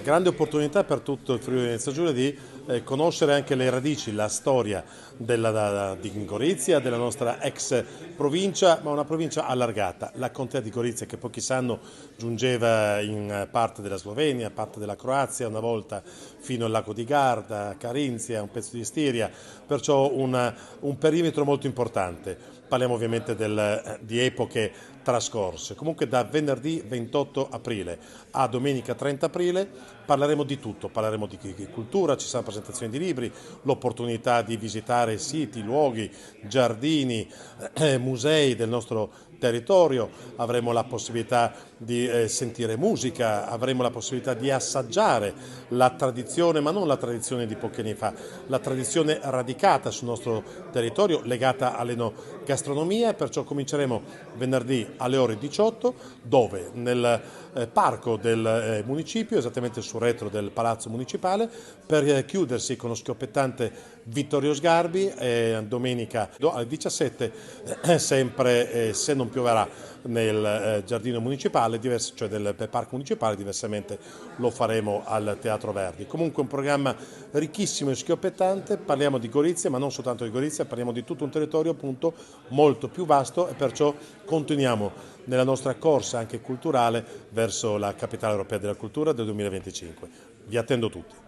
grande opportunità per tutto il Friuli Venezia Giulia di conoscere anche le radici, la storia di Gorizia, della nostra ex provincia, ma una provincia allargata. La contea di Gorizia, che pochi sanno, giungeva in parte della Slovenia, parte della Croazia, una volta fino al lago di Garda, Carinzia, un pezzo di Stiria, perciò un perimetro molto importante. Parliamo ovviamente di epoche trascorse. Comunque da venerdì 28 aprile a domenica 30 aprile parleremo di tutto, parleremo di cultura, ci saranno presentazioni di libri, l'opportunità di visitare siti, luoghi, giardini, musei del nostro territorio, avremo la possibilità di sentire musica, avremo la possibilità di assaggiare la tradizione, ma non la tradizione di pochi anni fa, la tradizione radicata sul nostro territorio, legata all'enogastronomia, e perciò cominceremo venerdì alle ore 18, dove nel parco del municipio, esattamente sul retro del palazzo municipale, per chiudersi con lo schioppettante Vittorio Sgarbi, domenica alle 17, sempre se non pioverà nel giardino municipale, cioè del parco municipale, diversamente lo faremo al Teatro Verdi. Comunque un programma ricchissimo e schioppettante, parliamo di Gorizia, ma non soltanto di Gorizia, parliamo di tutto un territorio appunto molto più vasto, e perciò continuiamo nella nostra corsa anche culturale verso la capitale europea della cultura del 2025. Vi attendo tutti.